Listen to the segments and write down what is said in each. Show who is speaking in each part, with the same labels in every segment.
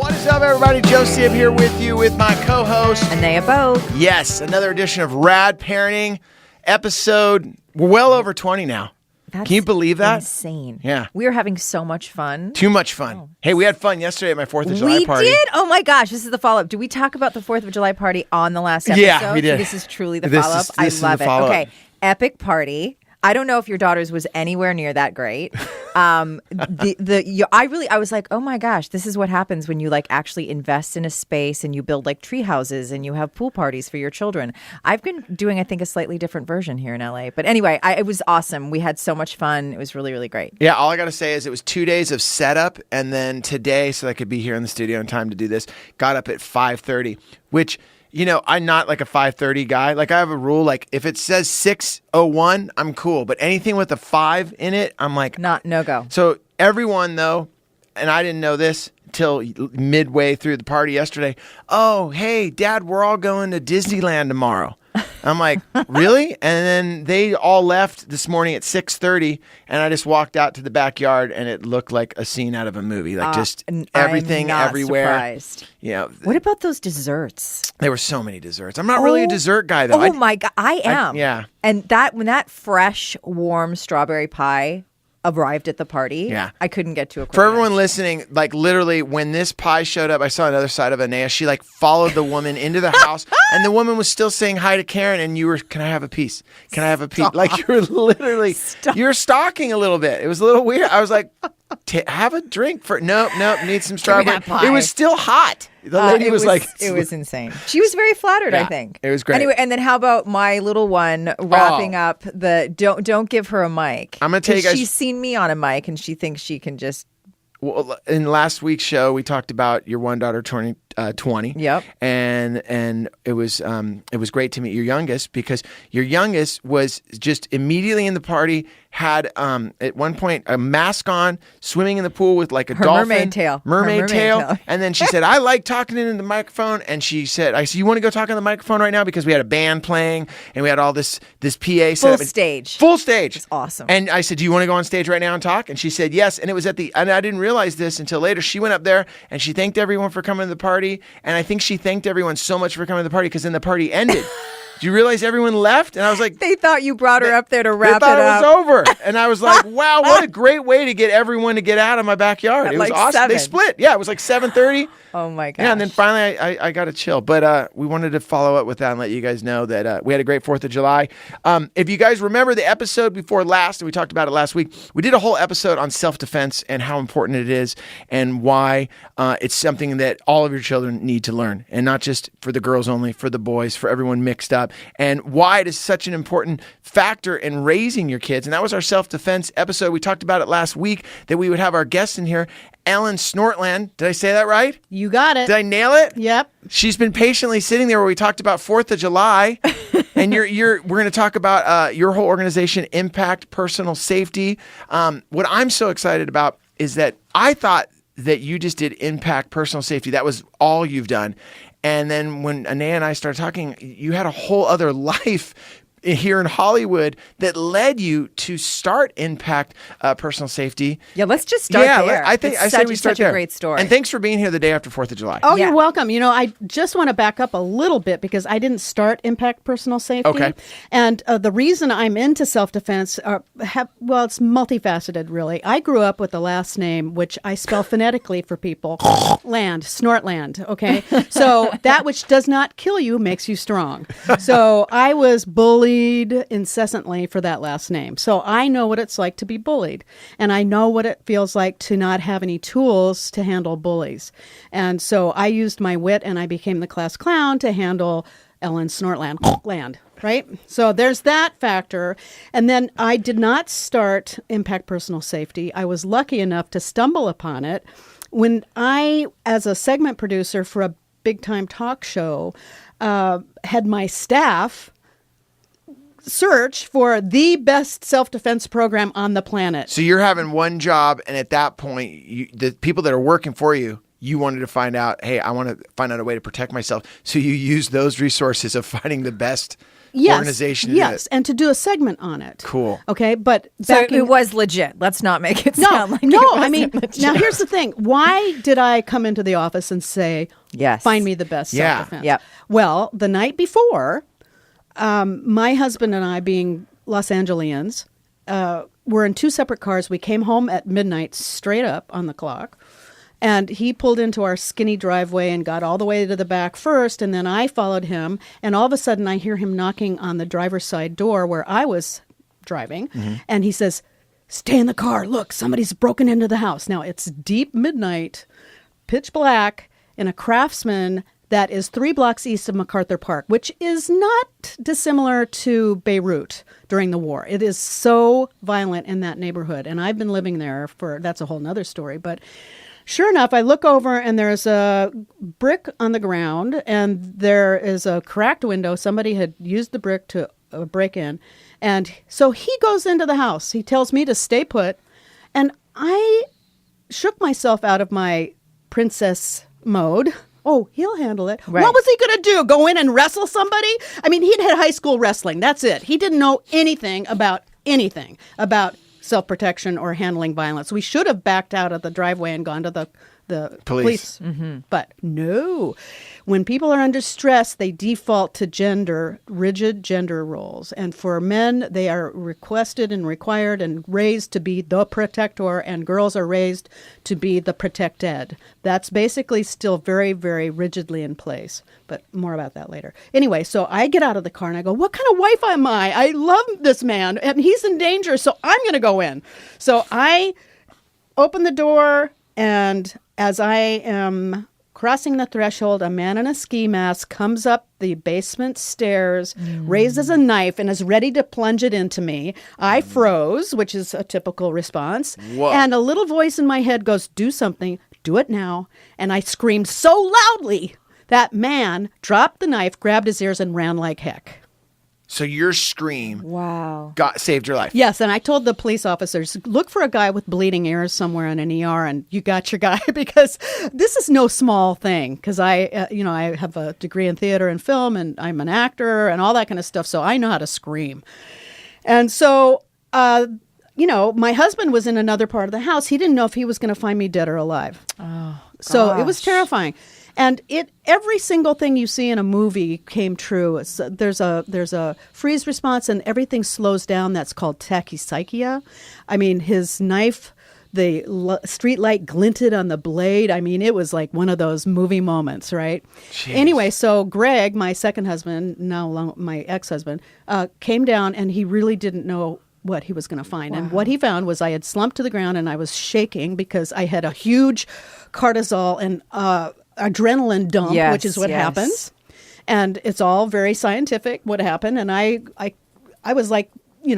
Speaker 1: What is up, everybody? Josie up here with you with my co-host,
Speaker 2: Anea Bogue.
Speaker 1: Yes, another edition of Rad Parenting episode. We're well over 20 now.
Speaker 2: That's
Speaker 1: Can you believe that?
Speaker 2: Insane.
Speaker 1: Yeah.
Speaker 2: We are having so much fun.
Speaker 1: Too much fun. Oh. Hey, we had fun yesterday at my 4th of July party.
Speaker 2: We did? Oh my gosh, this is the follow-up. Did we talk about the 4th of July party on the last episode?
Speaker 1: Yeah, we did.
Speaker 2: This is truly the follow-up.
Speaker 1: This
Speaker 2: I love
Speaker 1: is the
Speaker 2: it.
Speaker 1: follow-up.
Speaker 2: Okay, epic party. I don't know if your daughter's was anywhere near that great. I was like, oh my gosh, this is what happens when you like actually invest in a space and you build like tree houses and you have pool parties for your children. I've been doing, I think, a slightly different version here in LA. But anyway, it was awesome. We had so much fun. It was really, really great.
Speaker 1: Yeah, all I got to say is it was 2 days of setup, and then today, so I could be here in the studio in time to do this, got up at 5:30, which... You know, I'm not like a 5:30 guy. Like I have a rule, like if it says 6:01, I'm cool. But anything with a 5 in it, I'm like...
Speaker 2: No go.
Speaker 1: So everyone though, and I didn't know this till midway through the party yesterday. Oh, hey, Dad, we're all going to Disneyland tomorrow. I'm like, really? And then they all left this morning at 6:30, and I just walked out to the backyard, and it looked like a scene out of a movie. Like just everything
Speaker 2: I'm not
Speaker 1: everywhere.
Speaker 2: Surprised.
Speaker 1: Yeah.
Speaker 2: What about those desserts?
Speaker 1: There were so many desserts. I'm not really a dessert guy, though.
Speaker 2: Oh my God, I am.
Speaker 1: Yeah.
Speaker 2: And when that fresh, warm strawberry pie arrived at the party,
Speaker 1: yeah,
Speaker 2: I couldn't get to a quick
Speaker 1: For everyone listening, like literally when this pie showed up, I saw another side of Anea. She like followed the woman into the house, and the woman was still saying hi to Karen, and you were, can I have a piece? Can I have a piece?
Speaker 2: Stop.
Speaker 1: Like you were literally, you're stalking a little bit. It was a little weird. I was like, have a drink for, nope, need some strawberry. It was still hot. The lady was like...
Speaker 2: It was insane. She was very flattered,
Speaker 1: yeah,
Speaker 2: I think.
Speaker 1: It was great.
Speaker 2: Anyway, and then how about my little one wrapping up the... Don't give her a mic.
Speaker 1: I'm going to tell you guys...
Speaker 2: She's seen me on a mic, and she thinks she can just...
Speaker 1: Well, in last week's show, we talked about your one daughter turning 20.
Speaker 2: Yep.
Speaker 1: And it was great to meet your youngest, because your youngest was just immediately in the party, had at one point a mask on, swimming in the pool with like a dolphin. Mermaid tail. And then she said, I like talking into the microphone. And she said, you want to go talk on the microphone right now? Because we had a band playing and we had all this PA set up. Full stage.
Speaker 2: It's awesome.
Speaker 1: And I said, do you want to go on stage right now and talk? And she said, yes. And it was and I didn't realize this until later. She went up there and she thanked everyone for coming to the party. And I think she thanked everyone so much for coming to the party, because then the party ended. Do you realize everyone left? And I was like...
Speaker 2: They thought you brought her up there to wrap it up.
Speaker 1: They thought it was over. And I was like, wow, what a great way to get everyone to get out of my backyard. It was
Speaker 2: like
Speaker 1: awesome.
Speaker 2: 7.
Speaker 1: They split. Yeah, it was like 7:30.
Speaker 2: Oh my gosh.
Speaker 1: Yeah, and then finally I got to chill. But we wanted to follow up with that and let you guys know that we had a great 4th of July. If you guys remember the episode before last, and we talked about it last week, we did a whole episode on self-defense and how important it is and why it's something that all of your children need to learn. And not just for the girls only, for the boys, for everyone mixed up. And why it is such an important factor in raising your kids. And that was our self-defense episode. We talked about it last week, that we would have our guest in here, Ellen Snortland. Did I say that right?
Speaker 3: You got it.
Speaker 1: Did I nail it?
Speaker 3: Yep.
Speaker 1: She's been patiently sitting there where we talked about 4th of July. And we're going to talk about your whole organization, Impact Personal Safety. What I'm so excited about is that I thought that you just did Impact Personal Safety. That was all you've done. And then when Anea and I started talking, you had a whole other life here in Hollywood that led you to start Impact Personal Safety.
Speaker 2: Yeah, let's just start there.
Speaker 1: I say we start
Speaker 2: such a great story.
Speaker 1: And thanks for being here the day after 4th of July.
Speaker 3: Oh,
Speaker 2: Yeah.
Speaker 3: You're welcome. You know, I just want to back up a little bit, because I didn't start Impact Personal Safety.
Speaker 1: Okay.
Speaker 3: And the reason I'm into self-defense, it's multifaceted, really. I grew up with the last name, which I spell phonetically for people, Snortland, okay? So that which does not kill you makes you strong. So I was bullied incessantly for that last name. So I know what it's like to be bullied, and I know what it feels like to not have any tools to handle bullies. And so I used my wit, and I became the class clown to handle Ellen Snortland, right? So there's that factor. And then I did not start Impact Personal Safety. I was lucky enough to stumble upon it when I, as a segment producer for a big-time talk show, had my staff search for the best self-defense program on the planet.
Speaker 1: So you're having one job, and at that point, the people that are working for you, you wanted to find out, hey, I want to find out a way to protect myself. So you use those resources of finding the best organization.
Speaker 3: Yes, and to do a segment on it.
Speaker 1: Cool.
Speaker 3: Okay, but
Speaker 2: So it was legit. Let's not make it sound like it
Speaker 3: no.
Speaker 2: wasn't
Speaker 3: I mean,
Speaker 2: legit.
Speaker 3: now here's the thing. Why did I come into the office and say,
Speaker 2: Yes.
Speaker 3: find me the best self-defense?
Speaker 2: Yep.
Speaker 3: Well, the night before, my husband and I, being Los Angeles, were in 2 separate cars. We came home at midnight, straight up on the clock. And he pulled into our skinny driveway and got all the way to the back first. And then I followed him. And all of a sudden, I hear him knocking on the driver's side door where I was driving.
Speaker 1: Mm-hmm.
Speaker 3: And he says, stay in the car. Look, somebody's broken into the house. Now, it's deep midnight, pitch black, in a Craftsman that is 3 blocks east of MacArthur Park, which is not dissimilar to Beirut during the war. It is so violent in that neighborhood. And I've been living there that's a whole nother story. But sure enough, I look over and there's a brick on the ground and there is a cracked window. Somebody had used the brick to break in. And so he goes into the house. He tells me to stay put. And I shook myself out of my princess mode. Oh, he'll handle it.
Speaker 2: Right.
Speaker 3: What was he going to do? Go in and wrestle somebody? I mean, he'd had high school wrestling. That's it. He didn't know anything about self-protection or handling violence. We should have backed out of the driveway and gone to the police. Mm-hmm. But no. When people are under stress, they default to rigid gender roles. And for men, they are requested and required and raised to be the protector, and girls are raised to be the protected. That's basically still very, very rigidly in place. But more about that later. Anyway, so I get out of the car and I go, what kind of wife am I? I love this man and he's in danger, so I'm going to go in. So I open the door, and as I am crossing the threshold, a man in a ski mask comes up the basement stairs, raises a knife, and is ready to plunge it into me. I froze, which is a typical response.
Speaker 1: Whoa.
Speaker 3: And a little voice in my head goes, do something, do it now. And I screamed so loudly that man dropped the knife, grabbed his ears, and ran like heck.
Speaker 1: So your scream
Speaker 2: Wow.
Speaker 1: saved your life.
Speaker 3: Yes, and I told the police officers, look for a guy with bleeding ears somewhere in an ER, and you got your guy, because this is no small thing. Because I have a degree in theater and film, and I'm an actor and all that kind of stuff, so I know how to scream. And so, my husband was in another part of the house. He didn't know if he was going to find me dead or alive.
Speaker 2: Oh,
Speaker 3: So it was
Speaker 2: gosh.
Speaker 3: terrifying. And every single thing you see in a movie came true. There's a freeze response, and everything slows down. That's called tachypsychia. I mean, his knife, the street light glinted on the blade. I mean, it was like one of those movie moments, right?
Speaker 1: Jeez.
Speaker 3: Anyway, so Greg, my second husband, now my ex-husband, came down, and he really didn't know what he was going to find. And what he found was I had slumped to the ground, and I was shaking because I had a huge cortisol and adrenaline dump,
Speaker 2: Yes,
Speaker 3: which is what
Speaker 2: yes.
Speaker 3: happens. And it's all very scientific what happened. And I was like,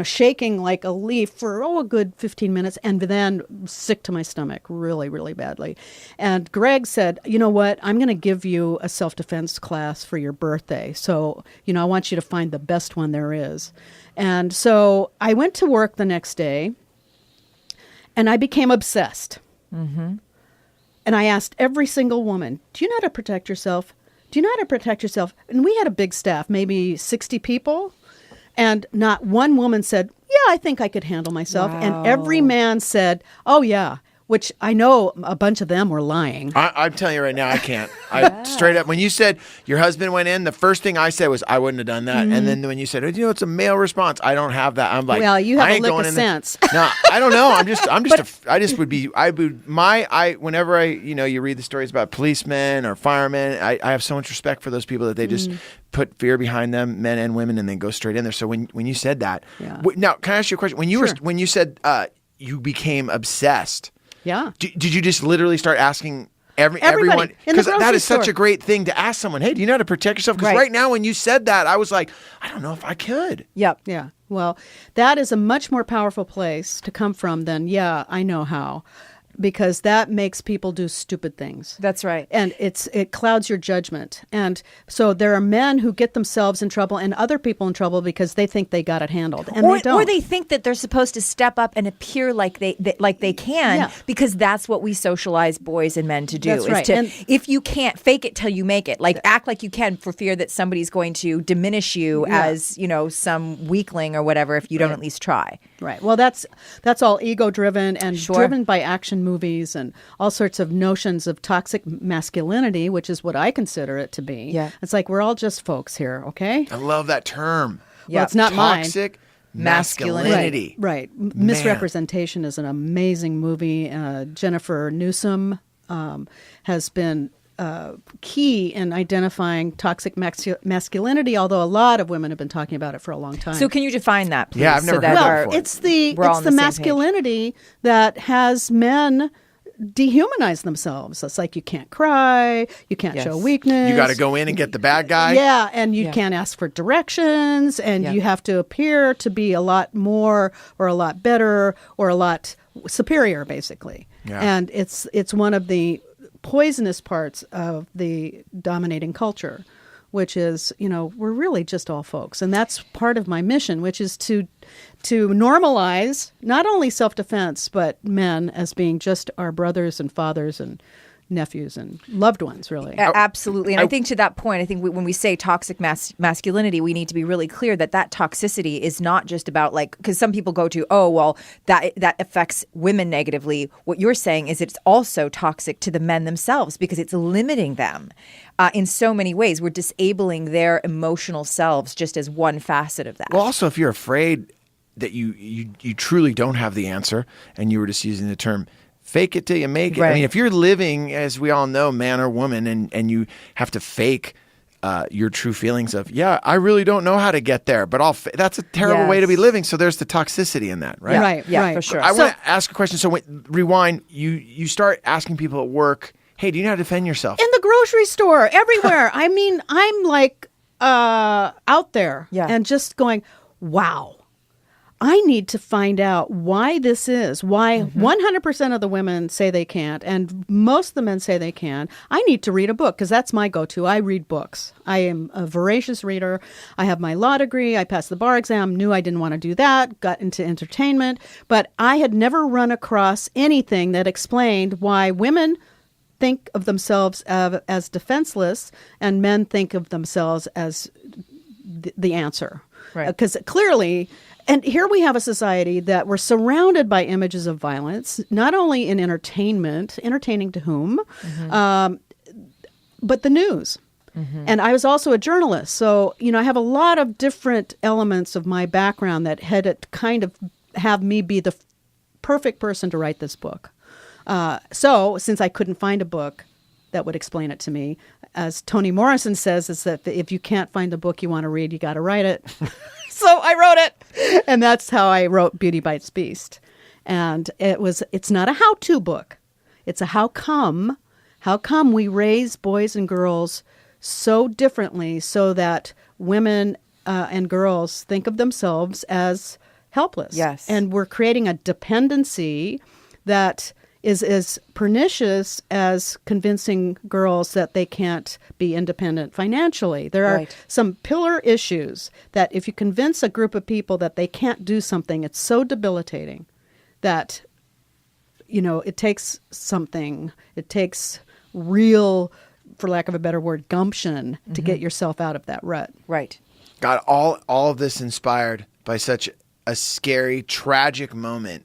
Speaker 3: shaking like a leaf for a good 15 minutes, and then sick to my stomach really, really badly. And Greg said, you know what, I'm going to give you a self-defense class for your birthday. So, I want you to find the best one there is. And so I went to work the next day, and I became obsessed. Mm-hmm. And I asked every single woman, do you know how to protect yourself? Do you know how to protect yourself? And we had a big staff, maybe 60 people. And not one woman said, yeah, I think I could handle myself.
Speaker 2: Wow.
Speaker 3: And every man said, oh, yeah, which I know a bunch of them were lying.
Speaker 1: I'm telling you right now, I can't. Straight up, when you said your husband went in, the first thing I said was, I wouldn't have done that. And then when you said, it's a male response, I don't have that. I'm like,
Speaker 3: Well, you have
Speaker 1: I
Speaker 3: a
Speaker 1: ain't
Speaker 3: lick
Speaker 1: going
Speaker 3: of
Speaker 1: in there.
Speaker 3: sense.
Speaker 1: No, I don't know. Whenever you read the stories about policemen or firemen, I have so much respect for those people that they just put fear behind them, men and women, and then go straight in there. So when you said that,
Speaker 3: Yeah.
Speaker 1: now can I ask you a question? When you said you became obsessed,
Speaker 3: Yeah.
Speaker 1: did you just literally start asking everyone?
Speaker 3: Everybody in the
Speaker 1: Because that
Speaker 3: grocery
Speaker 1: is such
Speaker 3: store.
Speaker 1: a great thing to ask someone. Hey, do you know how to protect yourself? Because
Speaker 2: Right.
Speaker 1: right now, when you said that, I was like, I don't know if I could.
Speaker 2: Yep.
Speaker 3: Yeah. Well, that is a much more powerful place to come from than, yeah, I know how. because that makes people do stupid things.
Speaker 2: That's right.
Speaker 3: And it clouds your judgment. And so there are men who get themselves in trouble and other people in trouble because they think they got it handled, and they don't.
Speaker 2: Or they think that they're supposed to step up and appear like they can, because that's what we socialize boys and men to do.
Speaker 3: That's right. And
Speaker 2: if you can't, fake it till you make it. Like act like you can, for fear that somebody's going to diminish you as, some weakling or whatever if you don't at least try.
Speaker 3: Right. Well, that's all ego-driven and driven by action movies and all sorts of notions of toxic masculinity, which is what I consider it to be.
Speaker 2: Yeah.
Speaker 3: It's like we're all just folks here, okay?
Speaker 1: I love that term.
Speaker 3: Well, it's not mine.
Speaker 1: Toxic masculinity.
Speaker 3: Right. Misrepresentation is an amazing movie. Jennifer Newsom has been key in identifying toxic masculinity, although a lot of women have been talking about it for a long time.
Speaker 2: So can you define that, please?
Speaker 1: Yeah, I've never heard that before.
Speaker 3: It's the masculinity that has men dehumanize themselves. It's like you can't cry, you can't show weakness.
Speaker 1: You got to go in and get the bad guy.
Speaker 3: Yeah, and you can't ask for directions, and you have to appear to be a lot more or a lot better or a lot superior, basically.
Speaker 1: Yeah.
Speaker 3: And it's one of the poisonous parts of the dominating culture, which is, we're really just all folks. And that's part of my mission, which is to normalize not only self-defense, but men as being just our brothers and fathers and nephews and loved ones, really.
Speaker 2: Absolutely. And I think to that point, I think when we say toxic masculinity, we need to be really clear that toxicity is not just about because some people go to, that affects women negatively. What you're saying is it's also toxic to the men themselves because it's limiting them in so many ways. We're disabling their emotional selves just as one facet of that.
Speaker 1: Well, also, if you're afraid that you truly don't have the answer, and you were just using the term fake it till you make it.
Speaker 2: Right.
Speaker 1: I mean, if you're living, as we all know, man or woman, and you have to fake your true feelings of, I really don't know how to get there, but that's a terrible way to be living. So there's the toxicity in that, right?
Speaker 3: Right,
Speaker 2: yeah, for sure.
Speaker 1: I want to ask a question. So rewind, you start asking people at work, hey, do you know how to defend yourself?
Speaker 3: In the grocery store, everywhere. I mean, I'm like out there and just going, wow. I need to find out why this is, why 100% of the women say they can't, and most of the men say they can. I need to read a book, because that's my go-to. I read books. I am a voracious reader. I have my law degree. I passed the bar exam, knew I didn't want to do that, got into entertainment. But I had never run across anything that explained why women think of themselves as defenseless and men think of themselves as the answer.
Speaker 2: Right.
Speaker 3: Because clearly... And here we have a society that we're surrounded by images of violence, not only in entertainment, entertaining to whom, but the news. Mm-hmm. And I was also a journalist. So, I have a lot of different elements of my background that had it kind of have me be the perfect person to write this book. So since I couldn't find a book that would explain it to me, as Toni Morrison says, is that if you can't find the book you want to read, you got to write it. So I wrote it. And that's how I wrote Beauty Bites Beast. And it's not a how-to book. It's a how come we raise boys and girls so differently so that women and girls think of themselves as helpless.
Speaker 2: Yes.
Speaker 3: And we're creating a dependency that is as pernicious as convincing girls that they can't be independent financially. There are some pillar issues that if you convince a group of people that they can't do something, it's so debilitating that, it takes something. It takes real, for lack of a better word, gumption to get yourself out of that rut.
Speaker 2: Right.
Speaker 1: Got all of this inspired by such a scary, tragic moment.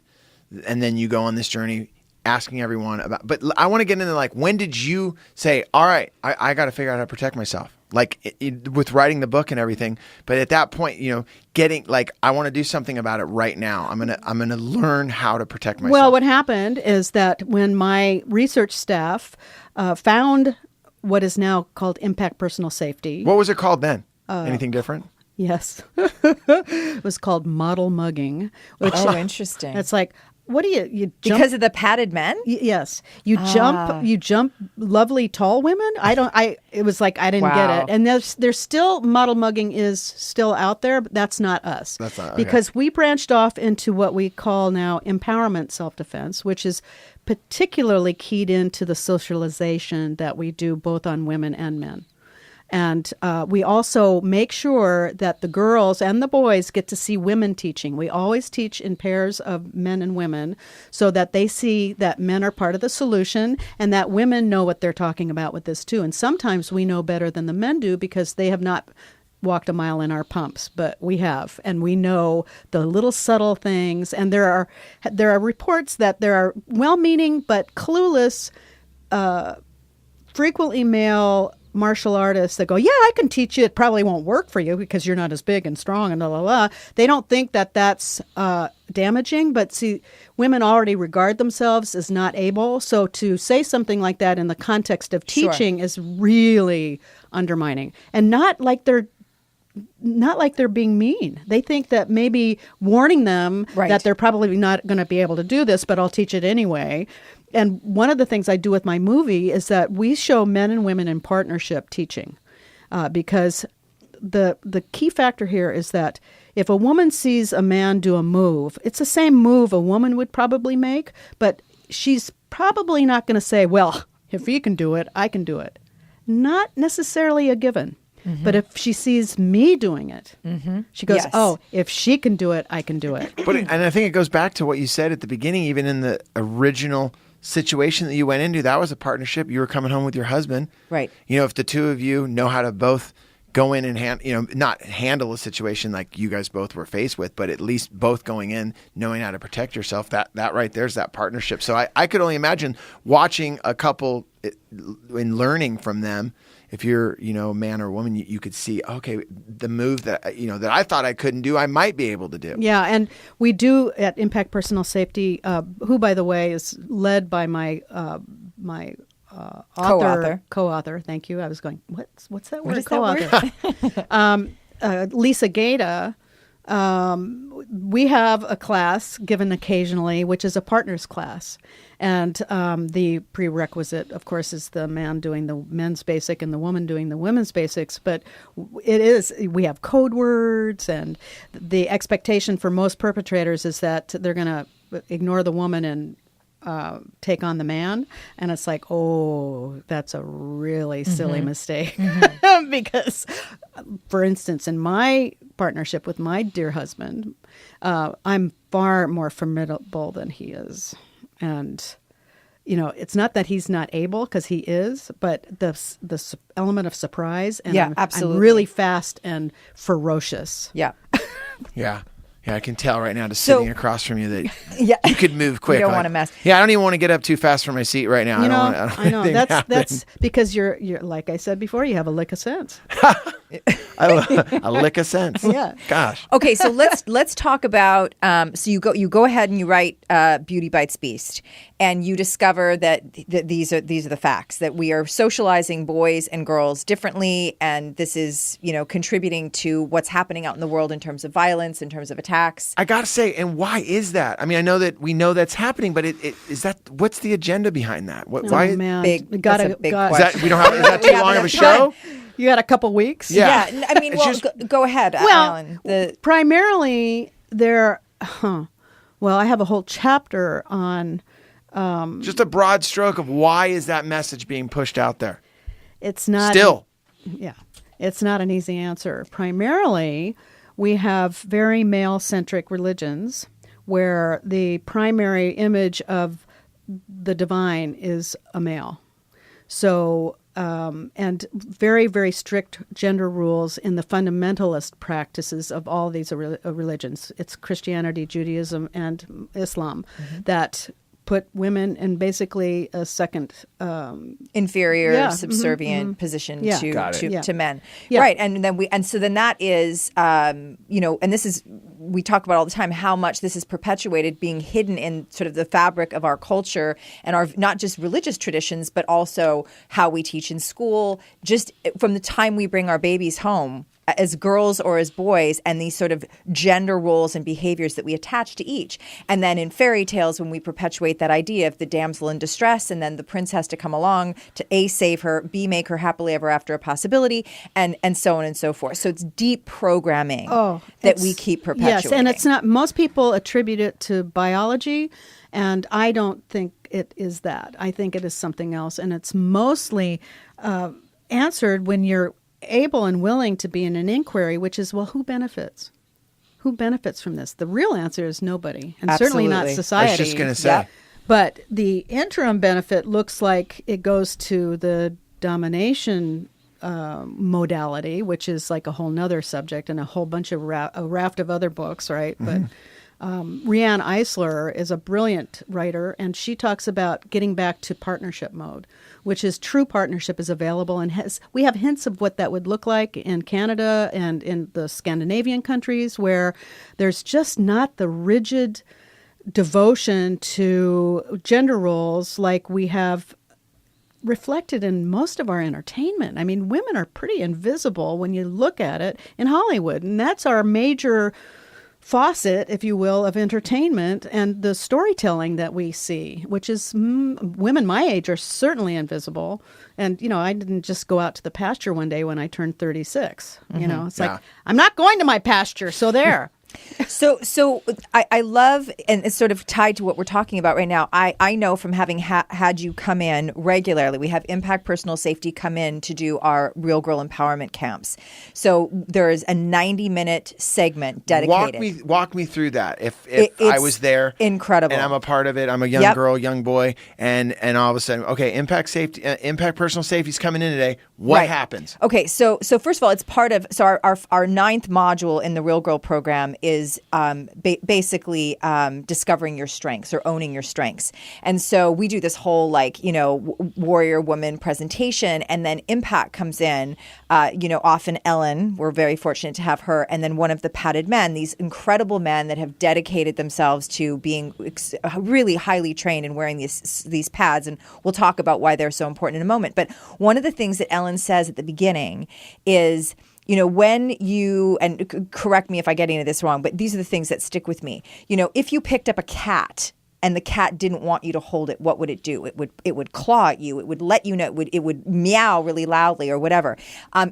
Speaker 1: And then you go on this journey asking everyone about, but I want to get into when did you say, all right, I got to figure out how to protect myself? With writing the book and everything. But at that point, getting I want to do something about it right now. I'm going to learn how to protect myself.
Speaker 3: Well, what happened is that when my research staff found what is now called Impact Personal Safety.
Speaker 1: What was it called then? Anything different?
Speaker 3: Yes. It was called model mugging. Which,
Speaker 2: interesting.
Speaker 3: It's like, what do you jump?
Speaker 2: Because of the padded men?
Speaker 3: Yes. You jump lovely tall women. It was like, I didn't get
Speaker 2: Wow.
Speaker 3: it. And there's still, model mugging is still out there, but that's not us.
Speaker 1: That's not, okay.
Speaker 3: Because we branched off into what we call now empowerment self-defense, which is particularly keyed into the socialization that we do both on women and men. And we also make sure that the girls and the boys get to see women teaching. We always teach in pairs of men and women so that they see that men are part of the solution and that women know what they're talking about with this too. And sometimes we know better than the men do because they have not walked a mile in our pumps, but we have, and we know the little subtle things. And there are reports that there are well-meaning but clueless, frequently male martial artists that go, yeah, I can teach you. It probably won't work for you because you're not as big and strong and blah, blah, blah. They don't think that that's damaging, but see, women already regard themselves as not able. So to say something like that in the context of teaching is really undermining, and not like they're being mean. They think that maybe warning them that they're probably not going to be able to do this, but I'll teach it anyway. And one of the things I do with my movie is that we show men and women in partnership teaching, because the key factor here is that if a woman sees a man do a move, it's the same move a woman would probably make, but she's probably not going to say, well, if he can do it, I can do it. Not necessarily a given. Mm-hmm. But if she sees me doing it, she goes, oh, if she can do it, I can do it.
Speaker 1: And I think it goes back to what you said at the beginning, even in the original situation that you went into, that was a partnership. You were coming home with your husband.
Speaker 2: Right.
Speaker 1: You know, if the two of you know how to both go in and not handle a situation like you guys both were faced with, but at least both going in, knowing how to protect yourself, that right there's that partnership. So I could only imagine watching a couple and learning from them. If you're, a man or a woman, you could see, okay, the move that, that I thought I couldn't do, I might be able to do.
Speaker 3: Yeah, and we do at Impact Personal Safety, who, by the way, is led by my co-author. Thank you. I was going, what's that word?
Speaker 2: What is
Speaker 3: co-author? Lisa Gaeta. We have a class given occasionally, which is a partners class. And the prerequisite, of course, is the man doing the men's basic and the woman doing the women's basics. But we have code words, and the expectation for most perpetrators is that they're going to ignore the woman and take on the man. And it's like, oh, that's a really silly mistake. Because, for instance, in my partnership with my dear husband, I'm far more formidable than he is. And, it's not that he's not able, because he is, but the element of surprise. And
Speaker 2: absolutely.
Speaker 3: I'm really fast and ferocious.
Speaker 2: Yeah.
Speaker 1: Yeah. Yeah, I can tell right now, just sitting across from you, that you could move quick.
Speaker 2: You don't want to mess.
Speaker 1: Yeah, I don't even want to get up too fast from my seat right now.
Speaker 3: I know. That's because you're like I said before, you have a lick of sense.
Speaker 1: A lick of sense.
Speaker 3: Yeah.
Speaker 1: Gosh.
Speaker 2: Okay, so let's talk about. So you go ahead and you write Beauty Bites Beast, and you discover that these are the facts, that we are socializing boys and girls differently, and this is contributing to what's happening out in the world in terms of violence, in terms of attacks.
Speaker 1: I gotta say, and why is that? I mean, I know that we know that's happening, but is that what's the agenda behind that? Why?
Speaker 3: Man.
Speaker 2: That's a big question.
Speaker 1: Is that too long of a show?
Speaker 3: You got a couple weeks?
Speaker 1: Yeah.
Speaker 2: I mean, go ahead, Alan.
Speaker 3: Primarily, I have a whole chapter on...
Speaker 1: just a broad stroke of why is that message being pushed out there?
Speaker 3: It's not...
Speaker 1: Still.
Speaker 3: Yeah. It's not an easy answer. Primarily, we have very male-centric religions where the primary image of the divine is a male. So... and very, very strict gender rules in the fundamentalist practices of all these religions. It's Christianity, Judaism, and Islam that put women in basically a second
Speaker 2: inferior, subservient position to men.
Speaker 3: Yeah.
Speaker 2: Right. And then that is, and this is, we talk about all the time how much this is perpetuated, being hidden in sort of the fabric of our culture and our not just religious traditions, but also how we teach in school. Just from the time we bring our babies home, as girls or as boys, and these sort of gender roles and behaviors that we attach to each. And then in fairy tales, when we perpetuate that idea of the damsel in distress, and then the prince has to come along to A, save her, B, make her happily ever after a possibility, and so on and so forth. So it's deep programming that we keep perpetuating.
Speaker 3: Yes, and it's not, most people attribute it to biology, and I don't think it is that. I think it is something else, and it's mostly answered when you're able and willing to be in an inquiry, which is, well, who benefits? Who benefits from this? The real answer is nobody, and certainly not society.
Speaker 1: I was just going to say.
Speaker 2: Yeah.
Speaker 3: But the interim benefit looks like it goes to the domination modality, which is like a whole nother subject and a whole bunch of a raft of other books, right?
Speaker 1: Mm-hmm.
Speaker 3: But Rianne Eisler is a brilliant writer, and she talks about getting back to partnership mode, which is true partnership is available, and we have hints of what that would look like in Canada and in the Scandinavian countries, where there's just not the rigid devotion to gender roles like we have reflected in most of our entertainment. I mean, women are pretty invisible when you look at it in Hollywood, and that's our major faucet, if you will, of entertainment and the storytelling that we see, which is women my age are certainly invisible. And, you know, I didn't just go out to the pasture one day when I turned 36. You know, it's like, I'm not going to my pasture. So there.
Speaker 2: So I love, and it's sort of tied to what we're talking about right now. I know from having had you come in regularly, we have Impact Personal Safety come in to do our Real Girl Empowerment camps. So there is a 90-minute segment dedicated.
Speaker 1: Walk me through that. If I was there,
Speaker 2: incredible,
Speaker 1: and I'm a part of it. I'm a young girl, young boy, and all of a sudden, okay, Impact Safety, Impact Personal Safety's coming in today. What happens?
Speaker 2: Okay, so first of all, it's part of our ninth module in the Real Girl program is basically discovering your strengths or owning your strengths. And so we do this whole warrior woman presentation, and then Impact comes in, often Ellen, we're very fortunate to have her, and then one of the padded men, these incredible men that have dedicated themselves to being really highly trained and wearing these pads. And we'll talk about why they're so important in a moment. But one of the things that Ellen says at the beginning is, when you, and correct me if I get any of this wrong, but these are the things that stick with me. If you picked up a cat and the cat didn't want you to hold it, what would it do? It would claw at you. It would let you know. It would meow really loudly or whatever.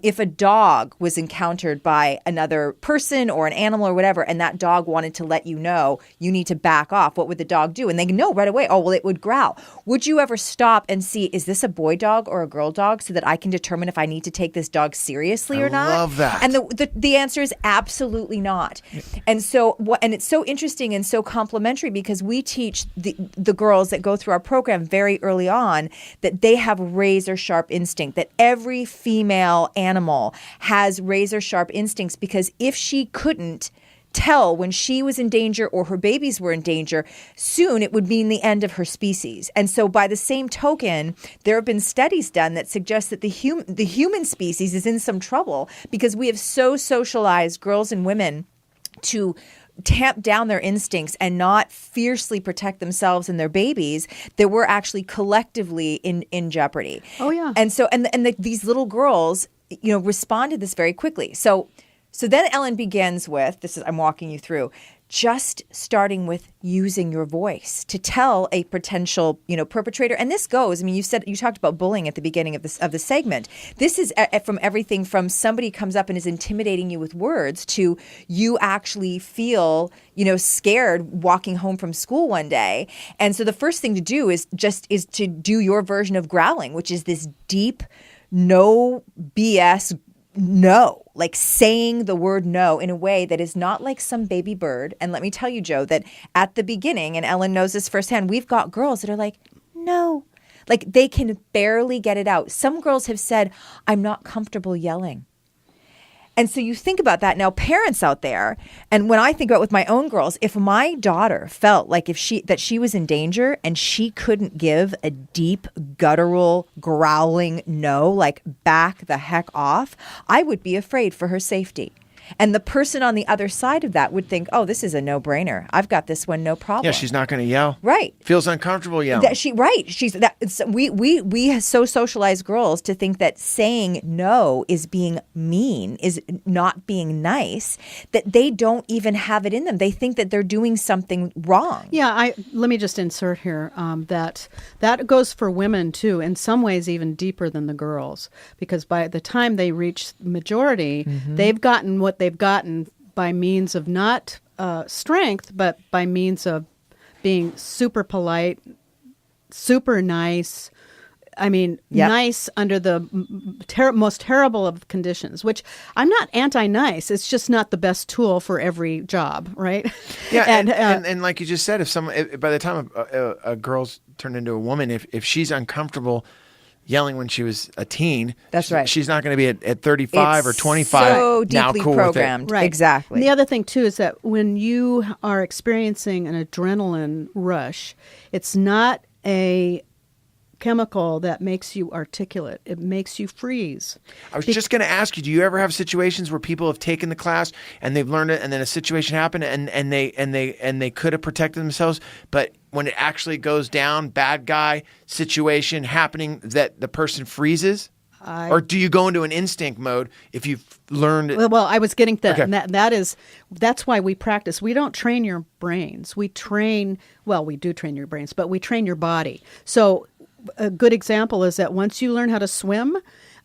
Speaker 2: If a dog was encountered by another person or an animal or whatever, and that dog wanted to let you know you need to back off, what would the dog do? And they know right away, oh, well, it would growl. Would you ever stop and see, is this a boy dog or a girl dog, so that I can determine if I need to take this dog seriously or not?
Speaker 1: I love that.
Speaker 2: And the answer is absolutely not. And so, and it's so interesting and so complimentary, because we teach the girls that go through our program very early on that they have razor sharp instinct, that every female animal has razor sharp instincts, because if she couldn't tell when she was in danger or her babies were in danger, soon it would mean the end of her species. And so by the same token, there have been studies done that suggest that the human species is in some trouble, because we have so socialized girls and women to tamp down their instincts and not fiercely protect themselves and their babies, that we're actually collectively in jeopardy.
Speaker 3: Oh, yeah.
Speaker 2: And so, these little girls, responded this very quickly. So then Ellen begins with, I'm walking you through, just starting with using your voice to tell a potential, perpetrator. And this goes, you talked about bullying at the beginning of the segment. This is from everything from somebody comes up and is intimidating you with words to you actually feel, scared walking home from school one day. And so the first thing to do is to do your version of growling, which is this deep, no BS no, like saying the word no in a way that is not like some baby bird. And let me tell you, Joe, that at the beginning, and Ellen knows this firsthand, we've got girls that are like, no, like they can barely get it out. Some girls have said, I'm not comfortable yelling. And so you think about that now, parents out there, and when I think about with my own girls, if my daughter felt like that she was in danger and she couldn't give a deep, guttural, growling no, like back the heck off, I would be afraid for her safety. And the person on the other side of that would think, oh, this is a no-brainer. I've got this one, no problem.
Speaker 1: Yeah, she's not going to yell.
Speaker 2: Right.
Speaker 1: Feels uncomfortable yelling.
Speaker 2: We so socialize girls to think that saying no is being mean, is not being nice, that they don't even have it in them. They think that they're doing something wrong.
Speaker 3: Yeah, let me just insert here that goes for women too, in some ways even deeper than the girls, because by the time they reach majority, they've gotten what they've gotten by means of not strength, but by means of being super polite, super nice. I mean, nice under the most terrible of conditions, which I'm not anti-nice. It's just not the best tool for every job, right?
Speaker 1: Yeah, and like you just said, by the time a girl's turned into a woman, if she's uncomfortable yelling when she was a teen,
Speaker 2: that's right.
Speaker 1: She's not going to be at 35
Speaker 2: it's
Speaker 1: or 25
Speaker 2: so
Speaker 1: now
Speaker 2: deeply
Speaker 1: cool
Speaker 2: programmed.
Speaker 1: with it.
Speaker 3: Right.
Speaker 2: Exactly.
Speaker 3: And the other thing too is that when you are experiencing an adrenaline rush, it's not a chemical that makes you articulate. It makes you freeze.
Speaker 1: I was just going to ask you, do you ever have situations where people have taken the class and they've learned it, and then a situation happened and they could have protected themselves, but when it actually goes down, bad guy situation happening, that the person freezes? Or do you go into an instinct mode if you've learned it?
Speaker 3: Well, I was getting that.
Speaker 1: Okay.
Speaker 3: And that's why we practice. We don't train your brains. We do train your brains, but we train your body. So a good example is that once you learn how to swim,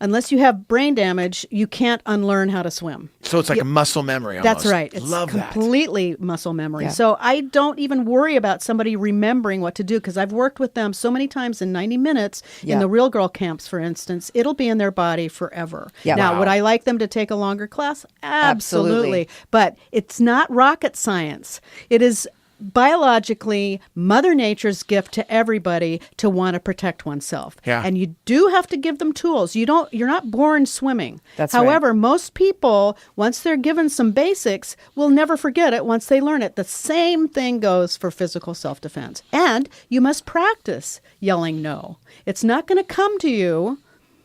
Speaker 3: unless you have brain damage, you can't unlearn how to swim.
Speaker 1: So it's like a muscle memory almost.
Speaker 3: That's right. It's
Speaker 1: Love
Speaker 3: completely muscle memory.
Speaker 2: Yeah.
Speaker 3: So I don't even worry about somebody remembering what to do, because I've worked with them so many times in 90 minutes in the Real Girl camps, for instance. It'll be in their body forever.
Speaker 2: Yeah.
Speaker 3: Now,
Speaker 1: Wow.
Speaker 3: would I like them to take a longer class?
Speaker 2: Absolutely.
Speaker 3: But it's not rocket science. It is biologically Mother Nature's gift to everybody to want to protect oneself.
Speaker 1: Yeah.
Speaker 3: And you do have to give them tools. You're not born swimming.
Speaker 2: That's right.
Speaker 3: However, most people, once they're given some basics, will never forget it once they learn it. The same thing goes for physical self-defense. And you must practice yelling no. It's not going to come to you,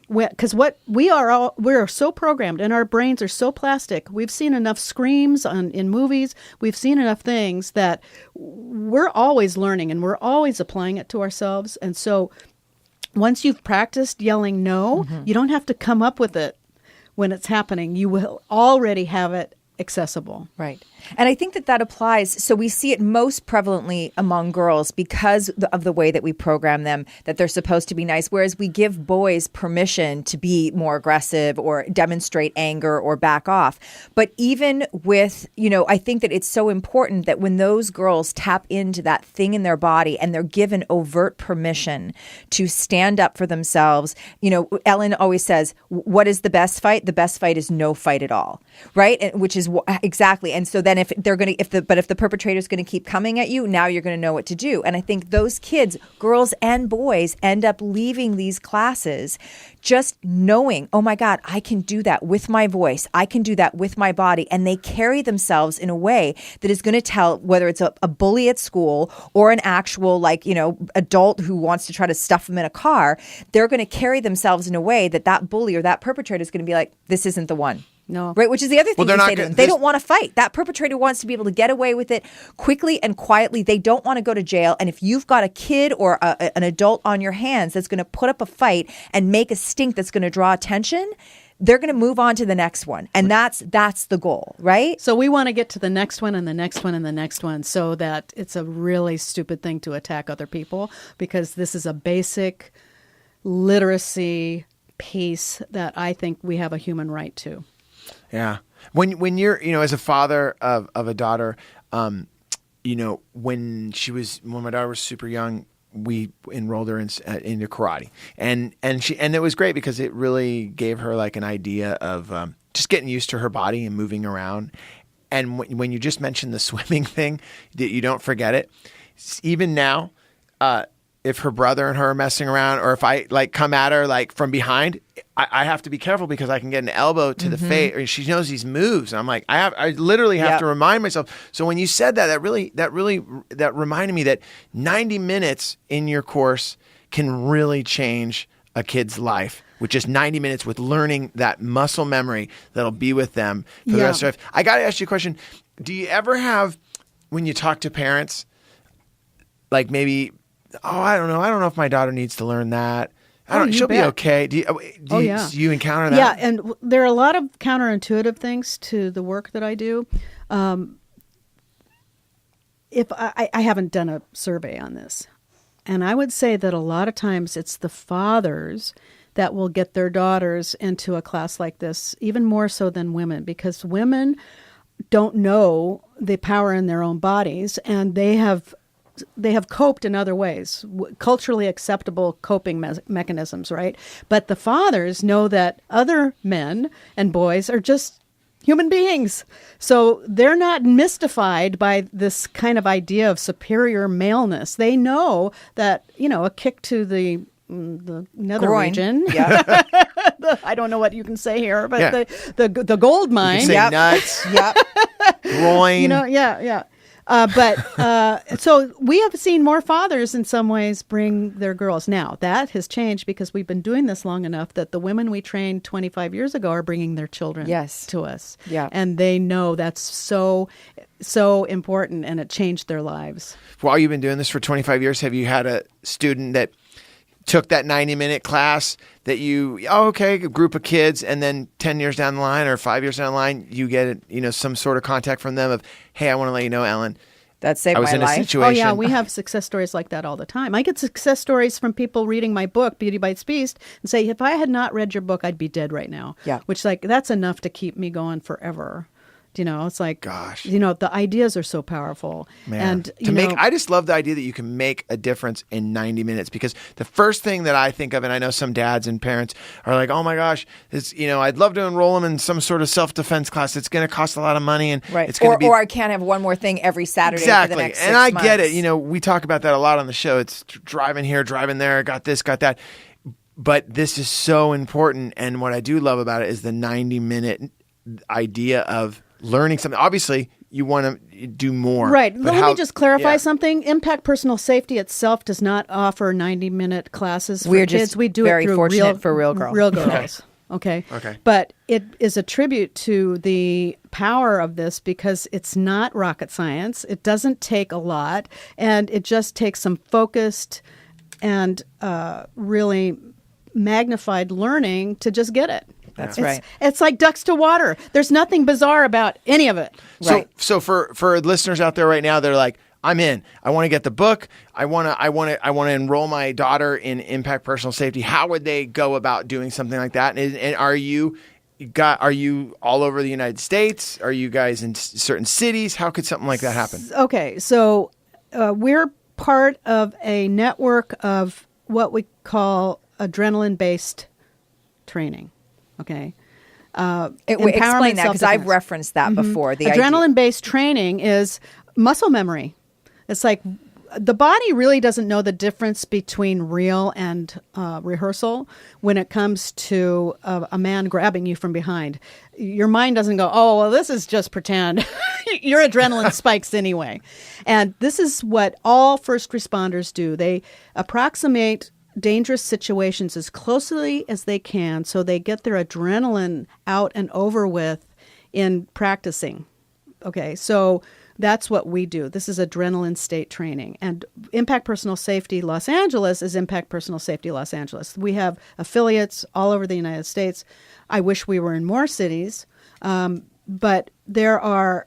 Speaker 3: because we're so programmed, and our brains are so plastic. We've seen enough screams in movies. We've seen enough things that we're always learning, and we're always applying it to ourselves. And so once you've practiced yelling no, you don't have to come up with it when it's happening. You will already have it accessible.
Speaker 2: Right. And I think that applies. So we see it most prevalently among girls because of the way that we program them, that they're supposed to be nice, whereas we give boys permission to be more aggressive or demonstrate anger or back off. But even with, I think that it's so important that when those girls tap into that thing in their body and they're given overt permission to stand up for themselves, Ellen always says, what is the best fight? The best fight is no fight at all. Right. Which is exactly. And so then if the perpetrator is going to keep coming at you, now you're going to know what to do. And I think those kids, girls and boys, end up leaving these classes just knowing, oh my God, I can do that with my voice. I can do that with my body. And they carry themselves in a way that is going to tell whether it's a bully at school or an actual adult who wants to try to stuff them in a car. They're going to carry themselves in a way that bully or that perpetrator is going to be like, this isn't the one.
Speaker 3: No.
Speaker 2: Right, which is the other thing
Speaker 1: Well,
Speaker 2: we say to them. They don't want to fight. That perpetrator wants to be able to get away with it quickly and quietly. They don't want to go to jail. And if you've got a kid or an adult on your hands that's going to put up a fight and make a stink that's going to draw attention, they're going to move on to the next one. And that's the goal, right?
Speaker 3: So we want to get to the next one and the next one and the next one, so that it's a really stupid thing to attack other people, because this is a basic literacy piece that I think we have a human right to.
Speaker 1: Yeah. When you're, as a father of a daughter, when my daughter was super young, we enrolled her into karate, and it was great because it really gave her like an idea of just getting used to her body and moving around. And when you just mentioned the swimming thing, that you don't forget it. Even now, if her brother and her are messing around, or if I come at her from behind, I have to be careful because I can get an elbow to the face. Or she knows these moves. And I'm like, I literally have to remind myself. So when you said that reminded me that 90 minutes in your course can really change a kid's life with just 90 minutes with learning that muscle memory that'll be with them for the rest of their life. I got to ask you a question. Do you ever have, when you talk to parents, like maybe, I don't know if my daughter needs to learn that. She'll be okay. Do you encounter that?
Speaker 3: Yeah, and there are a lot of counterintuitive things to the work that I do. If I haven't done a survey on this, and I would say that a lot of times it's the fathers that will get their daughters into a class like this, even more so than women, because women don't know the power in their own bodies, and they have coped in other ways, culturally acceptable coping mechanisms, right? But the fathers know that other men and boys are just human beings. So they're not mystified by this kind of idea of superior maleness. They know that, a kick to the nether
Speaker 2: groin.
Speaker 3: Region.
Speaker 2: Yeah.
Speaker 3: I don't know what you can say here, but the gold mine.
Speaker 1: You can say nuts.
Speaker 2: Yep.
Speaker 1: Groin.
Speaker 3: So we have seen more fathers in some ways bring their girls. Now, that has changed because we've been doing this long enough that the women we trained 25 years ago are bringing their children to us.
Speaker 2: Yeah.
Speaker 3: And they know that's so important, and it changed their lives.
Speaker 1: While you've been doing this for 25 years, have you had a student that took that 90-minute class that a group of kids, and then 10 years down the line or 5 years down the line, you get, some sort of contact from them of, hey, I want to let you know, Ellen,
Speaker 2: that saved my life.
Speaker 1: I was in a situation.
Speaker 3: Oh, yeah, we have success stories like that all the time. I get success stories from people reading my book, Beauty Bites Beast, and say, if I had not read your book, I'd be dead right now.
Speaker 2: Yeah.
Speaker 3: Which, that's enough to keep me going forever. It's like,
Speaker 1: gosh,
Speaker 3: the ideas are so powerful.
Speaker 1: Man. And I just love the idea that you can make a difference in 90 minutes, because the first thing that I think of, and I know some dads and parents are like, oh my gosh, I'd love to enroll them in some sort of self-defense class. It's going to cost a lot of money. And it's going to be,
Speaker 2: or I can't have one more thing every Saturday for the next 6
Speaker 1: and I
Speaker 2: months.
Speaker 1: get it. We talk about that a lot on the show. It's driving here, driving there, got this, got that. But this is so important. And what I do love about it is the 90-minute idea of learning something. Obviously, you want to do more.
Speaker 3: Right. Let me just clarify something. Impact Personal Safety itself does not offer 90-minute classes for kids. We do
Speaker 2: very
Speaker 3: it through
Speaker 2: fortunate for real girls.
Speaker 3: Real girls. Okay. But it is a tribute to the power of this because it's not rocket science. It doesn't take a lot, and it just takes some focused and really magnified learning to just get it.
Speaker 2: That's right.
Speaker 3: It's like ducks to water. There's nothing bizarre about any of it.
Speaker 2: Right.
Speaker 1: So for listeners out there right now, they're like, I'm in. I want to get the book. I want to enroll my daughter in Impact Personal Safety. How would they go about doing something like that? And are you all over the United States? Are you guys in certain cities? How could something like that happen?
Speaker 3: Okay, so we're part of a network of what we call adrenaline-based training. Okay.
Speaker 2: Explain that, because I've referenced that before. The
Speaker 3: adrenaline-based training is muscle memory. It's like the body really doesn't know the difference between real and rehearsal when it comes to a man grabbing you from behind. Your mind doesn't go, oh, well, this is just pretend. Your adrenaline spikes anyway. And this is what all first responders do. They approximate dangerous situations as closely as they can so they get their adrenaline out and over with in practicing. Okay, so that's what we do. This is adrenaline state training. And Impact Personal Safety Los Angeles is Impact Personal Safety Los Angeles. We have affiliates all over the United States. I wish we were in more cities, but there are,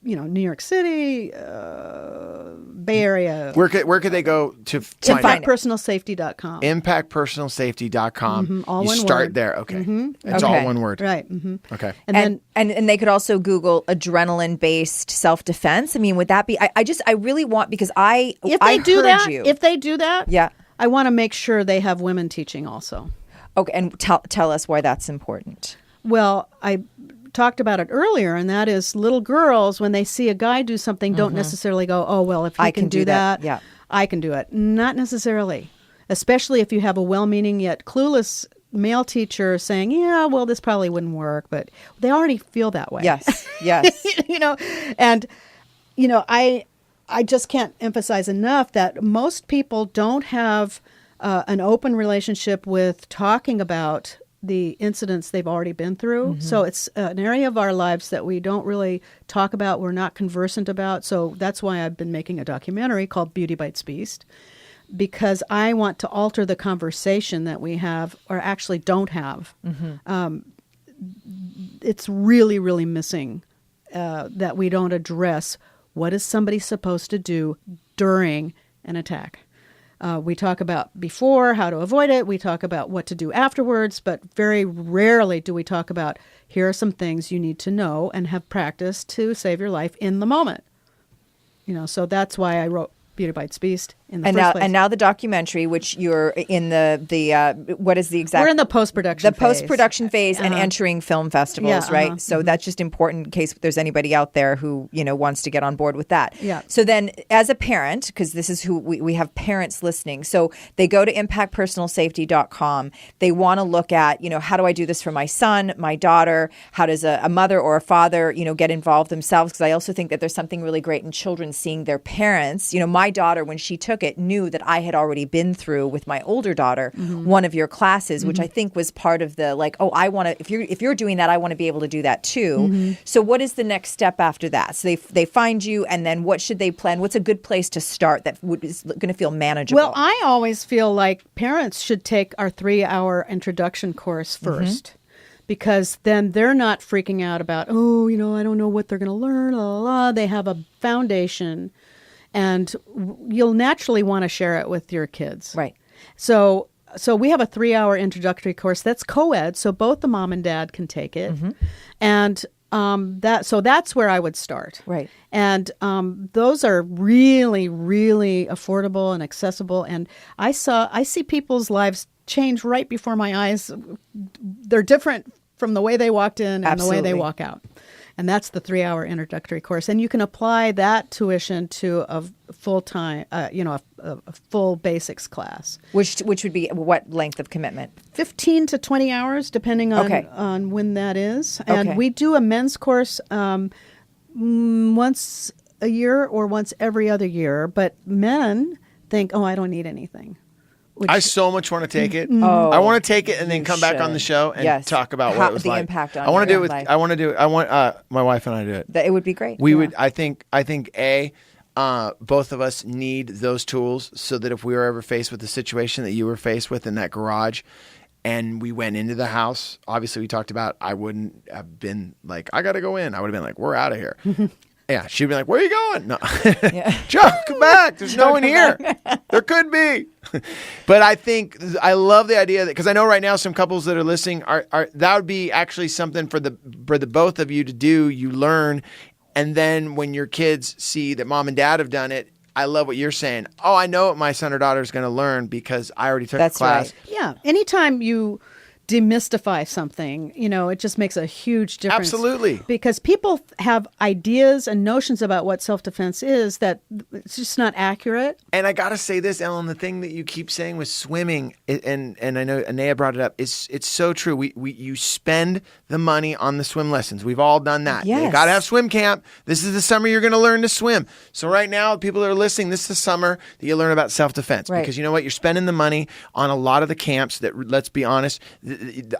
Speaker 3: New York City, Bay Area.
Speaker 1: Where could they go to find
Speaker 3: ImpactPersonalSafety.com.
Speaker 1: ImpactPersonalSafety.com.
Speaker 3: Mm-hmm, all
Speaker 1: you
Speaker 3: one
Speaker 1: start
Speaker 3: word.
Speaker 1: There. Okay.
Speaker 3: Mm-hmm.
Speaker 1: It's all one word.
Speaker 3: Right. Mm-hmm.
Speaker 1: Okay.
Speaker 2: And they could also Google adrenaline-based self-defense. I mean, would that be? I really want, because
Speaker 3: if they do that,
Speaker 2: yeah,
Speaker 3: I want to make sure they have women teaching also.
Speaker 2: Okay, and tell us why that's important.
Speaker 3: Well, I talked about it earlier, and that is little girls, when they see a guy do something, don't necessarily go, oh, well, if he can do that,
Speaker 2: yeah,
Speaker 3: I can do it. Not necessarily, especially if you have a well-meaning yet clueless male teacher saying, yeah, well, this probably wouldn't work, but they already feel that way.
Speaker 2: Yes.
Speaker 3: I just can't emphasize enough that most people don't have an open relationship with talking about the incidents they've already been through. So it's an area of our lives that we don't really talk about, we're not conversant about. So that's why I've been making a documentary called Beauty Bites Beast, because I want to alter the conversation that we have or actually don't have. It's really, really missing that we don't address what is somebody supposed to do during an attack. We talk about before, how to avoid it. We talk about what to do afterwards, but very rarely do we talk about here are some things you need to know and have practiced to save your life in the moment. So that's why I wrote Beauty Bites Beast in the first place.
Speaker 2: And now the documentary, which you're in the what is the exact?
Speaker 3: We're in the post-production phase.
Speaker 2: Post-production phase and entering film festivals, right? So that's just important in case there's anybody out there who, wants to get on board with that.
Speaker 3: Yeah.
Speaker 2: So then as a parent, because this is who we have parents listening, so they go to impactpersonalsafety.com. They want to look at, how do I do this for my son, my daughter? How does a mother or a father, get involved themselves? Because I also think that there's something really great in children seeing their parents. My daughter, when she took it, knew that I had already been through with my older daughter one of your classes, which I think was part of the I want to. If you're doing that, I want to be able to do that too. So what is the next step after that? So they find you, and then what should they plan? What's a good place to start that is going to feel manageable?
Speaker 3: Well, I always feel like parents should take our 3-hour introduction course first. Because then they're not freaking out about, I don't know what they're going to learn. La, la, la. They have a foundation. And you'll naturally want to share it with your kids.
Speaker 2: Right.
Speaker 3: So we have a 3-hour introductory course that's co-ed, so both the mom and dad can take it. And that's where I would start.
Speaker 2: Right.
Speaker 3: And those are really, really affordable and accessible. And I see people's lives change right before my eyes. They're different from the way they walked in and the way they walk out. And that's the 3-hour introductory course. And you can apply that tuition to a full-time, a full basics class.
Speaker 2: Which would be what length of commitment?
Speaker 3: 15 to 20 hours, depending on when that is. And we do a men's course once a year or once every other year. But men think, I don't need anything.
Speaker 1: I so much want to take it. I want to take it and then come back on the show and talk about what it was
Speaker 2: the
Speaker 1: like.
Speaker 2: Impact on
Speaker 1: I want to do it with.
Speaker 2: life.
Speaker 1: I want to do it. I want my wife and I to do it.
Speaker 2: It would be great.
Speaker 1: We would. I think. Both of us need those tools so that if we were ever faced with the situation that you were faced with in that garage, and we went into the house, obviously we talked about. I wouldn't have been like, I got to go in. I would have been like, we're out of here. Yeah, she'd be like, where are you going? No. Joe, come back. There's no one here. There could be. But I love the idea that, because I know right now some couples that are listening, are that would be actually something for the both of you to do. You learn. And then when your kids see that mom and dad have done it, I love what you're saying. I know what my son or daughter is going to learn because I already took the class.
Speaker 2: Right.
Speaker 3: Yeah. Anytime you demystify something, it just makes a huge difference.
Speaker 1: Absolutely.
Speaker 3: Because people have ideas and notions about what self-defense is that it's just not accurate.
Speaker 1: And I got to say this, Ellen, the thing that you keep saying with swimming, and I know Anea brought it up, it's so true. You spend the money on the swim lessons. We've all done that.
Speaker 2: Yes.
Speaker 1: You got to have swim camp. This is the summer you're going to learn to swim. So right now, people that are listening, this is the summer that you learn about self-defense.
Speaker 2: Right.
Speaker 1: Because you know what? You're spending the money on a lot of the camps that, let's be honest,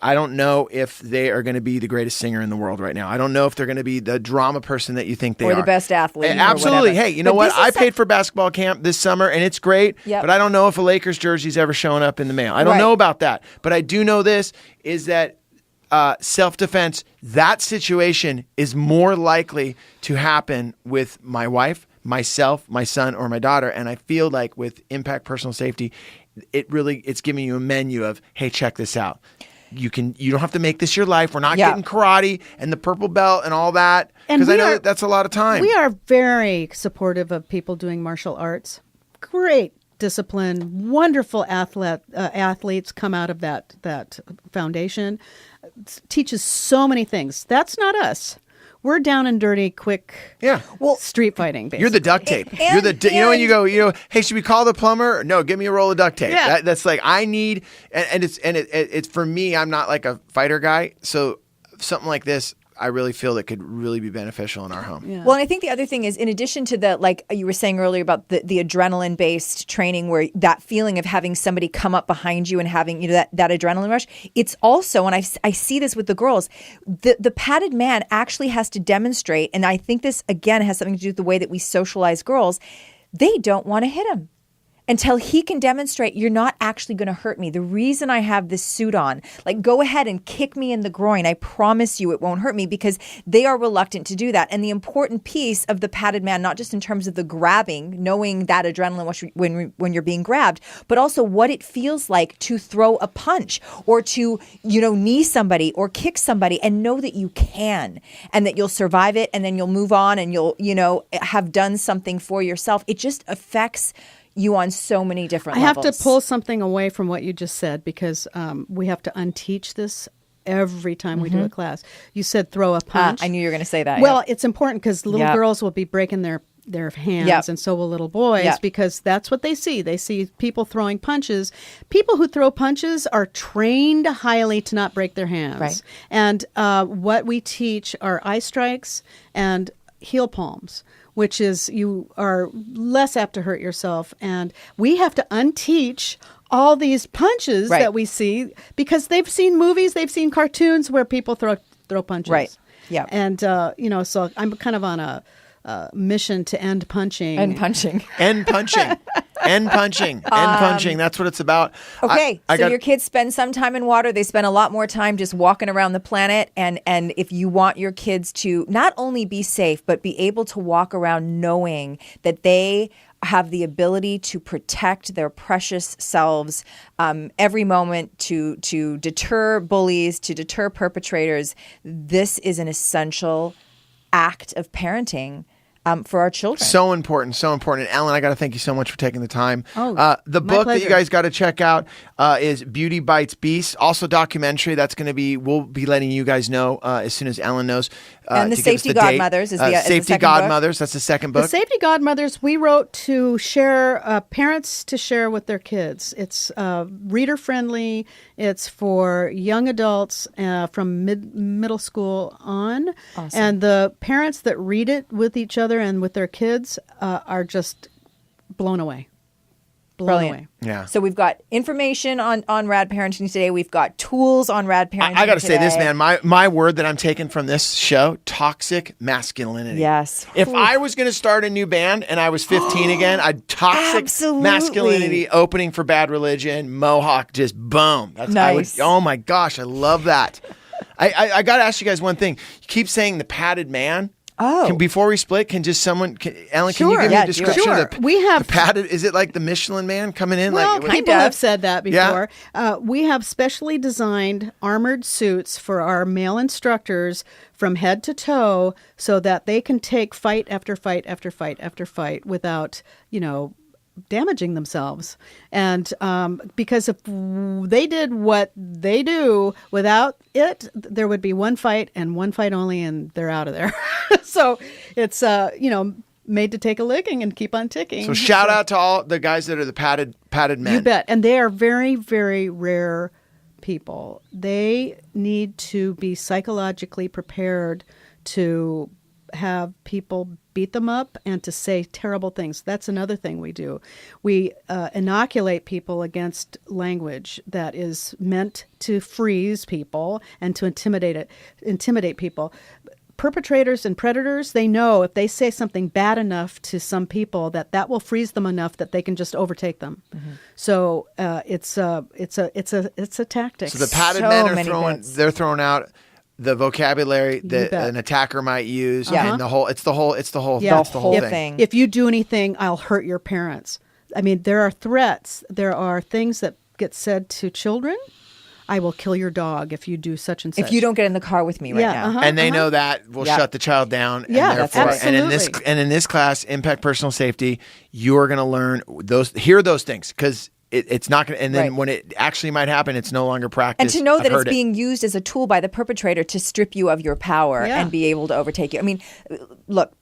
Speaker 1: I don't know if they are going to be the greatest singer in the world right now. I don't know if they're going to be the drama person that you think they are.
Speaker 2: Or the best athlete.
Speaker 1: Absolutely.
Speaker 2: Or whatever.
Speaker 1: Hey, you know what? I paid for basketball camp this summer, and it's great, but I don't know if a Lakers jersey's ever showing up in the mail. I don't know about that. But I do know this, is that self-defense, that situation is more likely to happen with my wife, myself, my son, or my daughter. And I feel like with Impact Personal Safety, it's giving you a menu of, hey, check this out. You don't have to make this your life. We're not getting karate and the purple belt and all that, because I know that's a lot of time.
Speaker 3: We are very supportive of people doing martial arts. Great discipline, wonderful athletes come out of that foundation. It teaches so many things. That's not us. We're down and dirty, quick, street fighting, basically.
Speaker 1: You're the duct tape. You're the, when you go, hey, should we call the plumber? No, give me a roll of duct tape.
Speaker 3: Yeah.
Speaker 1: That's like, I need, and it's for me, I'm not like a fighter guy. So something like this, I really feel that could really be beneficial in our home.
Speaker 3: Yeah.
Speaker 2: Well, and I think the other thing is, in addition to the, like you were saying earlier about the adrenaline-based training, where that feeling of having somebody come up behind you and having, you know, that adrenaline rush, it's also, and I see this with the girls, the padded man actually has to demonstrate, and I think this, again, has something to do with the way that we socialize girls, they don't want to hit him until he can demonstrate, you're not actually going to hurt me. The reason I have this suit on, like, go ahead and kick me in the groin. I promise you it won't hurt me, because they are reluctant to do that. And the important piece of the padded man, not just in terms of the grabbing, knowing that adrenaline rush when you're being grabbed, but also what it feels like to throw a punch or to, you know, knee somebody or kick somebody, and know that you can, and that you'll survive it, and then you'll move on, and you'll, you know, have done something for yourself. It just affects you on so many different levels.
Speaker 3: I have to pull something away from what you just said, because we have to unteach this every time we do a class. You said throw a punch.
Speaker 2: I knew you were going to say that.
Speaker 3: Well, it's important because little girls will be breaking their hands, and so will little boys, because that's what they see. They see people throwing punches. People who throw punches are trained highly to not break their hands.
Speaker 2: Right.
Speaker 3: And what we teach are eye strikes and heel palms, which is you are less apt to hurt yourself. And we have to unteach all these punches that we see, because they've seen movies, they've seen cartoons where people throw punches.
Speaker 2: Right. Yeah.
Speaker 3: And, you know, so I'm kind of on a mission to end punching.
Speaker 2: And punching.
Speaker 1: End punching. End punching. End punching. That's what it's about.
Speaker 2: Okay, so your kids spend some time in water. They spend a lot more time just walking around the planet. And if you want your kids to not only be safe, but be able to walk around knowing that they have the ability to protect their precious selves every moment, to deter bullies, to deter perpetrators, this is an essential act of parenting for our children.
Speaker 1: So important, so important. And Alan, I got to thank you so much for taking the time. The book
Speaker 3: pleasure.
Speaker 1: that you guys got to check out is Beauty Bites Beast, also documentary. That's going to be, we'll be letting you guys know as soon as Alan knows.
Speaker 2: And the
Speaker 1: to give us
Speaker 2: Safety
Speaker 1: date.
Speaker 2: Godmothers is the
Speaker 1: Safety
Speaker 2: second
Speaker 1: Godmothers. That's the second book.
Speaker 3: The Safety Godmothers, we wrote to share, parents to share with their kids. It's reader friendly. It's for young adults from middle school on.
Speaker 2: Awesome.
Speaker 3: And the parents that read it with each other and with their kids are just blown away.
Speaker 2: Brilliant.
Speaker 1: Yeah.
Speaker 2: So we've got information on rad parenting today. We've got tools on rad parenting
Speaker 1: I got to say this,
Speaker 2: today.
Speaker 1: man. My word that I'm taking from this show: toxic masculinity.
Speaker 2: Yes.
Speaker 1: If I was going to start a new band and I was 15 again, I'd toxic
Speaker 2: Absolutely.
Speaker 1: masculinity opening for Bad Religion, Mohawk, just boom.
Speaker 2: Nice.
Speaker 1: Oh my gosh, I love that. I got to ask you guys one thing. You keep saying the padded man.
Speaker 2: Oh.
Speaker 1: Before we split, can Alan, can you
Speaker 3: Sure.
Speaker 1: give me
Speaker 2: Yeah,
Speaker 1: a description
Speaker 3: sure.
Speaker 1: of
Speaker 3: We have-
Speaker 1: the padded? Is it like the Michelin Man coming in?
Speaker 3: Well,
Speaker 1: like,
Speaker 3: people
Speaker 2: of.
Speaker 3: have said that
Speaker 1: Yeah.
Speaker 3: before. We have specially designed armored suits for our male instructors from head to toe, so that they can take fight after fight after fight after fight without, damaging themselves. And because if they did what they do without it, there would be one fight and one fight only, and they're out of there. So it's, made to take a licking and keep on ticking.
Speaker 1: So shout out to all the guys that are the padded men.
Speaker 3: You bet. And they are very, very rare people. They need to be psychologically prepared to have people beat them up and to say terrible things. That's another thing we do. We inoculate people against language that is meant to freeze people and to intimidate people. Perpetrators and predators, they know if they say something bad enough to some people that will freeze them enough that they can just overtake them. Mm-hmm. So it's a tactic.
Speaker 1: So the padded
Speaker 2: So
Speaker 1: men are
Speaker 2: many
Speaker 1: they're throwing out the vocabulary that
Speaker 3: bet.
Speaker 1: an attacker might use,
Speaker 2: Yeah.
Speaker 1: and it's the whole
Speaker 3: Yeah.
Speaker 1: that's the whole
Speaker 2: Whole
Speaker 1: thing.
Speaker 2: thing.
Speaker 3: If you do anything, I'll hurt your parents. I mean, there are threats. There are things that get said to children. I will kill your dog if you do such and such.
Speaker 2: If you don't get in the car with me right now.
Speaker 3: uh-huh.
Speaker 1: And they know that will
Speaker 2: Yeah.
Speaker 1: shut the child down.
Speaker 3: Yeah,
Speaker 1: and therefore,
Speaker 3: absolutely.
Speaker 1: and in this class, Impact Personal Safety, you are going to learn hear those things, because it's not going to. And then
Speaker 2: Right.
Speaker 1: when it actually might happen, it's no longer practice.
Speaker 2: And to know that
Speaker 1: I've
Speaker 2: it's
Speaker 1: heard it.
Speaker 2: being used as a tool by the perpetrator to strip you of your power
Speaker 3: Yeah.
Speaker 2: and be able to overtake you. I mean, look,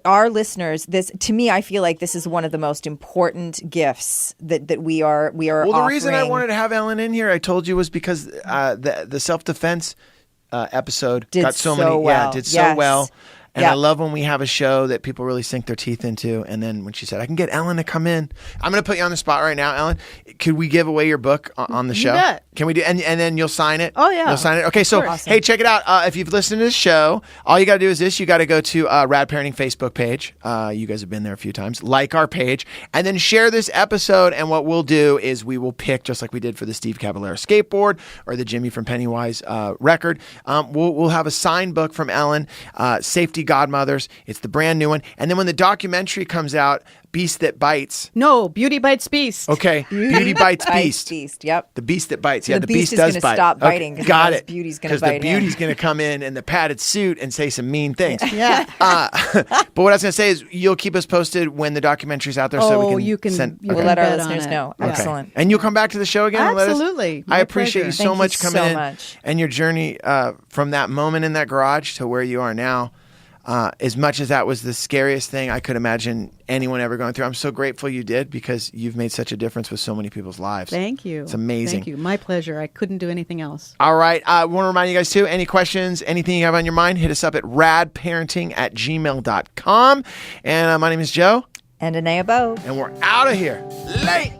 Speaker 2: our listeners, to me, I feel like this is one of the most important gifts that we are
Speaker 1: Well, the reason I
Speaker 2: offering.
Speaker 1: wanted to have Ellen in here, I told you, was because the self-defense episode.
Speaker 2: Did
Speaker 1: Got so
Speaker 2: so
Speaker 1: many. Yeah,
Speaker 2: well.
Speaker 1: did so
Speaker 2: Yes.
Speaker 1: well. And
Speaker 2: Yeah.
Speaker 1: I love when we have a show that people really sink their teeth into. And then when she said, I can get Ellen to come in. I'm going to put you on the spot right now, Ellen. Could we give away your book on the show?
Speaker 3: bet.
Speaker 1: Can we do? And then you'll sign it?
Speaker 3: Oh, yeah.
Speaker 1: You'll sign it? Okay, so,
Speaker 3: course.
Speaker 1: hey, check it out. If you've listened to this show, all you got to do is this. You got to go to Rad Parenting Facebook page. You guys have been there a few times. Like our page. And then share this episode. And what we'll do is we will pick, just like we did for the Steve Caballero skateboard or the Jimmy from Pennywise record, we'll have a signed book from Ellen, Safety Godmothers. It's the brand new one. And then when the documentary comes out, Beast That Bites.
Speaker 3: No, Beauty Bites Beast.
Speaker 1: Okay. Beauty Bites Beast.
Speaker 2: Beast. Yep.
Speaker 1: The beast that bites. Yeah,
Speaker 2: The
Speaker 1: the
Speaker 2: beast
Speaker 1: beast
Speaker 2: is
Speaker 1: does
Speaker 2: gonna
Speaker 1: bite.
Speaker 2: stop biting 'cause
Speaker 1: Got
Speaker 2: his
Speaker 1: it.
Speaker 2: beauty's gonna
Speaker 1: the
Speaker 2: bite him.
Speaker 1: beauty's going to come in the padded suit and say some mean things.
Speaker 3: Yeah.
Speaker 1: But what I was going to say is you'll keep us posted when the documentary's out there so we
Speaker 3: Oh,
Speaker 1: can
Speaker 3: you can-
Speaker 1: send.
Speaker 3: you
Speaker 2: We'll
Speaker 3: can
Speaker 2: let our
Speaker 3: bet on
Speaker 2: listeners
Speaker 3: it.
Speaker 2: know.
Speaker 3: Okay.
Speaker 2: Excellent.
Speaker 1: And you'll come back to the show again and let us.
Speaker 3: Absolutely.
Speaker 1: I
Speaker 3: My
Speaker 1: appreciate you
Speaker 3: pleasure.
Speaker 1: so
Speaker 2: Thank you
Speaker 1: much coming
Speaker 2: so
Speaker 1: in
Speaker 2: much.
Speaker 1: and your journey from that moment in that garage to where you are now. As much as that was the scariest thing I could imagine anyone ever going through, I'm so grateful you did because you've made such a difference with so many people's lives.
Speaker 3: Thank you.
Speaker 1: It's amazing.
Speaker 3: Thank you. My pleasure. I couldn't do anything else.
Speaker 1: All right. I want to remind you guys, too, any questions, anything you have on your mind, hit us up at radparenting@gmail.com. And my name is Joe,
Speaker 2: And Anea Bow.
Speaker 1: and we're out of here. Late.